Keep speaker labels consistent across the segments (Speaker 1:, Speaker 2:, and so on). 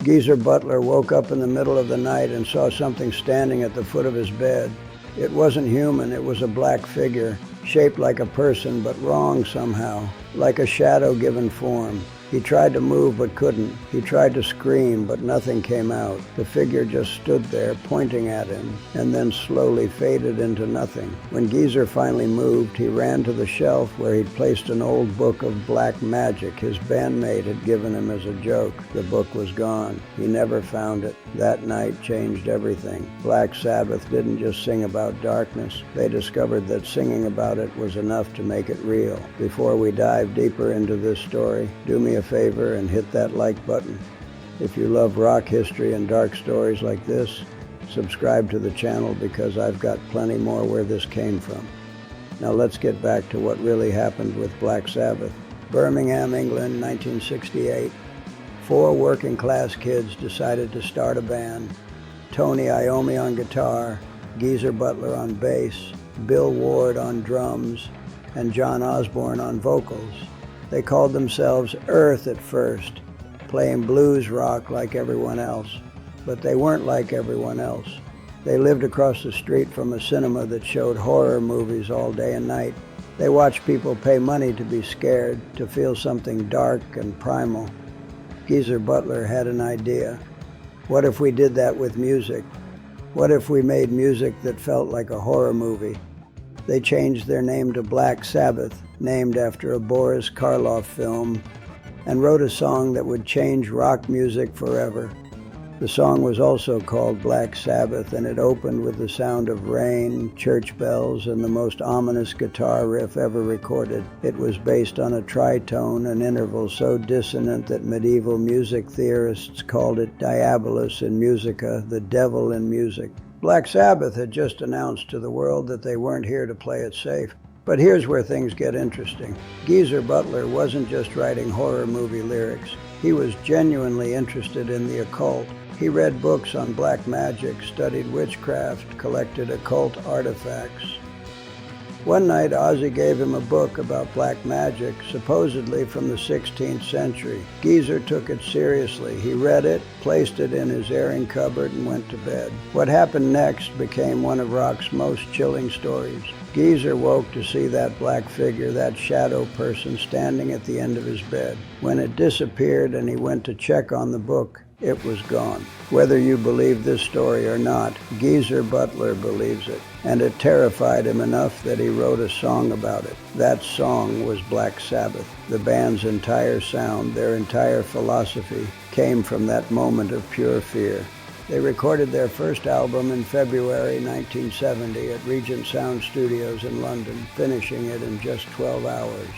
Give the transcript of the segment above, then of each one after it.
Speaker 1: Geezer Butler woke up in the middle of the night and saw something standing at the foot of his bed. It wasn't human, it was a black figure, shaped like a person but wrong somehow, like a shadow given form. He tried to move but couldn't. He tried to scream but nothing came out. The figure just stood there pointing at him and then slowly faded into nothing. When Geezer finally moved, he ran to the shelf where he'd placed an old book of black magic his bandmate had given him as a joke. The book was gone. He never found it. That night changed everything. Black Sabbath didn't just sing about darkness. They discovered that singing about it was enough to make it real. Before we dive deeper into this story, do me a favor and hit that like button. If you love rock history and dark stories like this, subscribe to the channel because I've got plenty more where this came from. Now let's get back to what really happened with Black Sabbath. Birmingham, England, 1968. 4 working class kids decided to start a band. Tony Iommi on guitar, Geezer Butler on bass, Bill Ward on drums, and John Osbourne on vocals. They called themselves Earth at first, playing blues rock like everyone else. But they weren't like everyone else. They lived across the street from a cinema that showed horror movies all day and night. They watched people pay money to be scared, to feel something dark and primal. Geezer Butler had an idea. What if we did that with music? What if we made music that felt like a horror movie? They changed their name to Black Sabbath, named after a Boris Karloff film, and wrote a song that would change rock music forever. The song was also called Black Sabbath, and it opened with the sound of rain, church bells, and the most ominous guitar riff ever recorded. It was based on a tritone, an interval so dissonant that medieval music theorists called it Diabolus in Musica, the devil in music. Black Sabbath had just announced to the world that they weren't here to play it safe. But here's where things get interesting. Geezer Butler wasn't just writing horror movie lyrics. He was genuinely interested in the occult. He read books on black magic, studied witchcraft, collected occult artifacts. One night, Ozzy gave him a book about black magic, supposedly from the 16th century. Geezer took it seriously. He read it, placed it in his airing cupboard, and went to bed. What happened next became one of rock's most chilling stories. Geezer woke to see that black figure, that shadow person, standing at the end of his bed. When it disappeared and he went to check on the book, it was gone. Whether you believe this story or not, Geezer Butler believes it, and it terrified him enough that he wrote a song about it. That song was Black Sabbath. The band's entire sound, their entire philosophy, came from that moment of pure fear. They recorded their first album in February 1970 at Regent Sound Studios in London, finishing it in just 12 hours.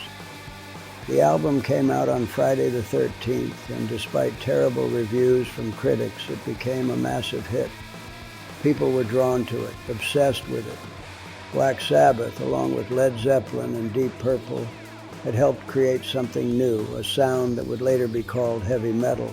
Speaker 1: The album came out on Friday the 13th, and despite terrible reviews from critics, it became a massive hit. People were drawn to it, obsessed with it. Black Sabbath, along with Led Zeppelin and Deep Purple, had helped create something new, a sound that would later be called heavy metal.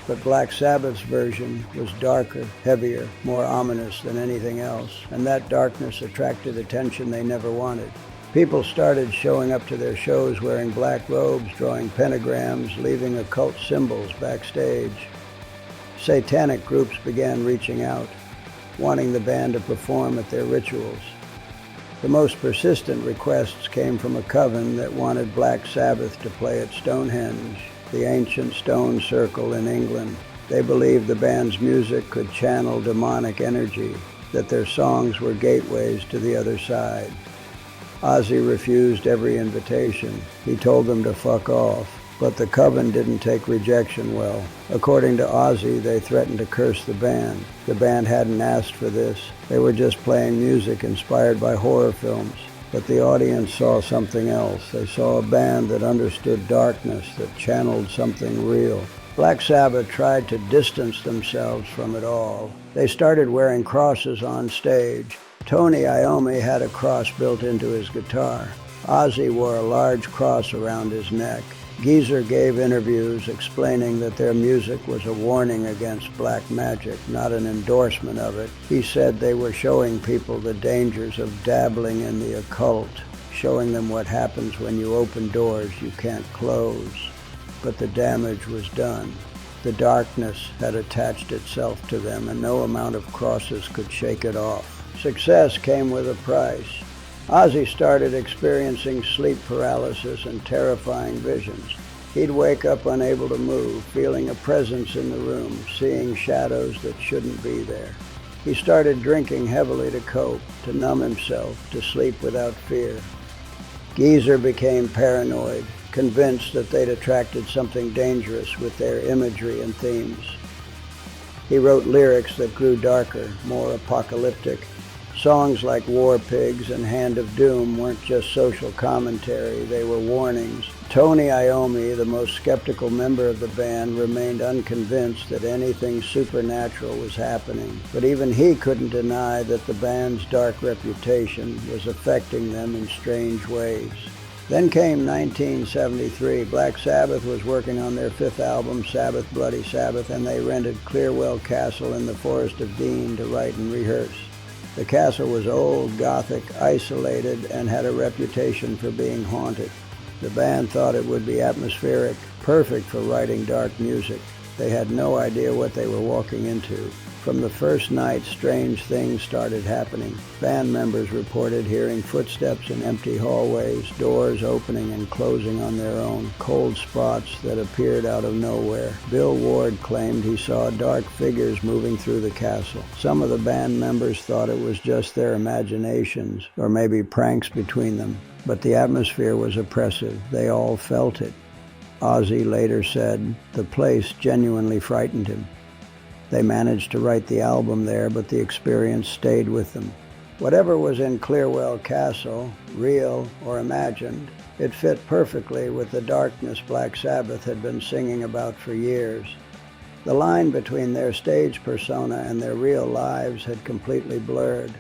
Speaker 1: But Black Sabbath's version was darker, heavier, more ominous than anything else, and that darkness attracted attention they never wanted. People started showing up to their shows wearing black robes, drawing pentagrams, leaving occult symbols backstage. Satanic groups began reaching out, wanting the band to perform at their rituals. The most persistent requests came from a coven that wanted Black Sabbath to play at Stonehenge, the ancient stone circle in England. They believed the band's music could channel demonic energy, that their songs were gateways to the other side. Ozzy refused every invitation. He told them to fuck off, but the coven didn't take rejection well. According to Ozzy, they threatened to curse the band. The band hadn't asked for this. They were just playing music inspired by horror films. But the audience saw something else. They saw a band that understood darkness, that channeled something real. Black Sabbath tried to distance themselves from it all. They started wearing crosses on stage. Tony Iommi had a cross built into his guitar. Ozzy wore a large cross around his neck. Geezer gave interviews explaining that their music was a warning against black magic, not an endorsement of it. He said they were showing people the dangers of dabbling in the occult, showing them what happens when you open doors you can't close. But the damage was done. The darkness had attached itself to them, and no amount of crosses could shake it off. Success came with a price. Ozzy started experiencing sleep paralysis and terrifying visions. He'd wake up unable to move, feeling a presence in the room, seeing shadows that shouldn't be there. He started drinking heavily to cope, to numb himself, to sleep without fear. Geezer became paranoid, convinced that they'd attracted something dangerous with their imagery and themes. He wrote lyrics that grew darker, more apocalyptic. Songs like War Pigs and Hand of Doom weren't just social commentary, they were warnings. Tony Iommi, the most skeptical member of the band, remained unconvinced that anything supernatural was happening, but even he couldn't deny that the band's dark reputation was affecting them in strange ways. Then came 1973. Black Sabbath was working on their fifth album, Sabbath, Bloody Sabbath, and they rented Clearwell Castle in the Forest of Dean to write and rehearse. The castle was old, Gothic, isolated, and had a reputation for being haunted. The band thought it would be atmospheric, perfect for writing dark music. They had no idea what they were walking into. From the first night, strange things started happening. Band members reported hearing footsteps in empty hallways, doors opening and closing on their own, cold spots that appeared out of nowhere. Bill Ward claimed he saw dark figures moving through the castle. Some of the band members thought it was just their imaginations, or maybe pranks between them. But the atmosphere was oppressive. They all felt it. Ozzy later said the place genuinely frightened him. They managed to write the album there, but the experience stayed with them. Whatever was in Clearwell Castle, real or imagined, it fit perfectly with the darkness Black Sabbath had been singing about for years. The line between their stage persona and their real lives had completely blurred.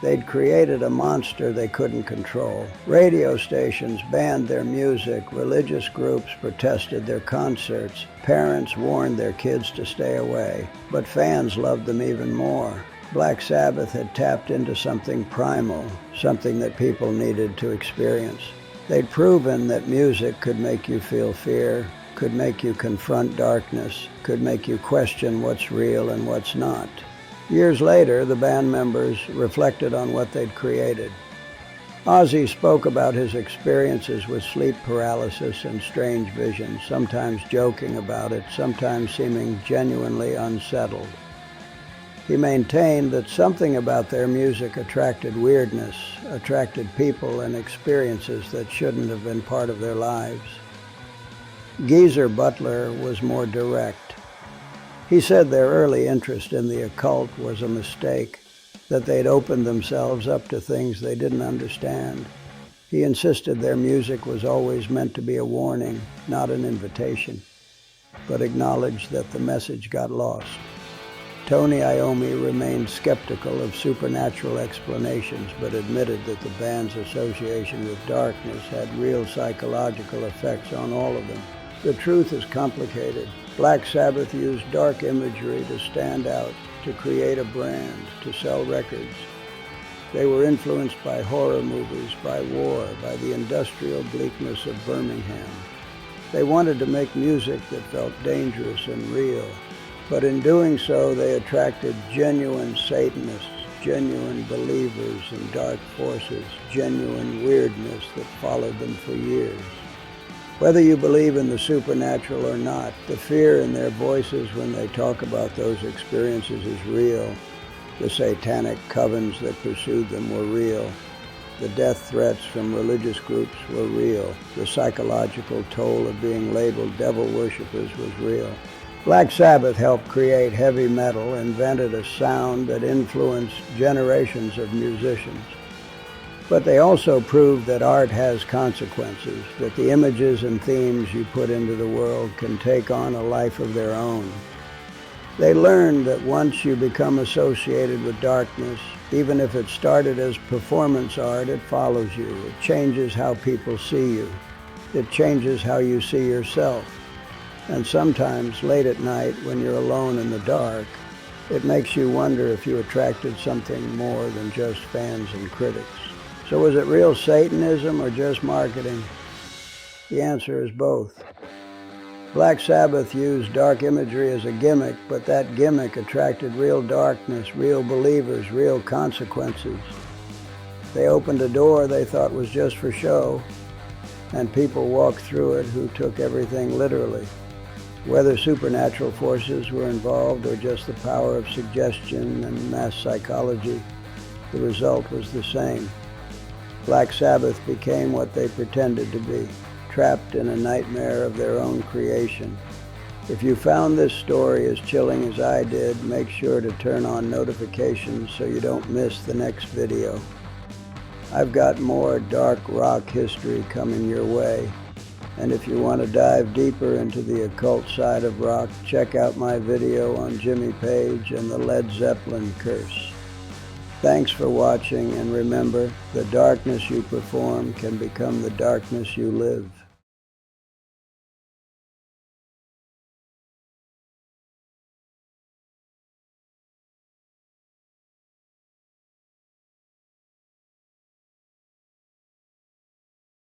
Speaker 1: They'd created a monster they couldn't control. Radio stations banned their music, religious groups protested their concerts, parents warned their kids to stay away, but fans loved them even more. Black Sabbath had tapped into something primal, something that people needed to experience. They'd proven that music could make you feel fear, could make you confront darkness, could make you question what's real and what's not. Years later, the band members reflected on what they'd created. Ozzy spoke about his experiences with sleep paralysis and strange visions, sometimes joking about it, sometimes seeming genuinely unsettled. He maintained that something about their music attracted weirdness, attracted people and experiences that shouldn't have been part of their lives. Geezer Butler was more direct. He said their early interest in the occult was a mistake, that they'd opened themselves up to things they didn't understand. He insisted their music was always meant to be a warning, not an invitation, but acknowledged that the message got lost. Tony Iommi remained skeptical of supernatural explanations, but admitted that the band's association with darkness had real psychological effects on all of them. The truth is complicated. Black Sabbath used dark imagery to stand out, to create a brand, to sell records. They were influenced by horror movies, by war, by the industrial bleakness of Birmingham. They wanted to make music that felt dangerous and real, but in doing so they attracted genuine Satanists, genuine believers in dark forces, genuine weirdness that followed them for years. Whether you believe in the supernatural or not, the fear in their voices when they talk about those experiences is real. The satanic covens that pursued them were real. The death threats from religious groups were real. The psychological toll of being labeled devil worshippers was real. Black Sabbath helped create heavy metal, invented a sound that influenced generations of musicians. But they also proved that art has consequences, that the images and themes you put into the world can take on a life of their own. They learned that once you become associated with darkness, even if it started as performance art, it follows you. It changes how people see you. It changes how you see yourself. And sometimes, late at night, when you're alone in the dark, it makes you wonder if you attracted something more than just fans and critics. So was it real Satanism or just marketing? The answer is both. Black Sabbath used dark imagery as a gimmick, but that gimmick attracted real darkness, real believers, real consequences. They opened a door they thought was just for show, and people walked through it who took everything literally. Whether supernatural forces were involved or just the power of suggestion and mass psychology, the result was the same. Black Sabbath became what they pretended to be, trapped in a nightmare of their own creation. If you found this story as chilling as I did, make sure to turn on notifications so you don't miss the next video. I've got more dark rock history coming your way, and if you want to dive deeper into the occult side of rock, check out my video on Jimmy Page and the Led Zeppelin curse. Thanks for watching, and remember, the darkness you perform can become the darkness you live.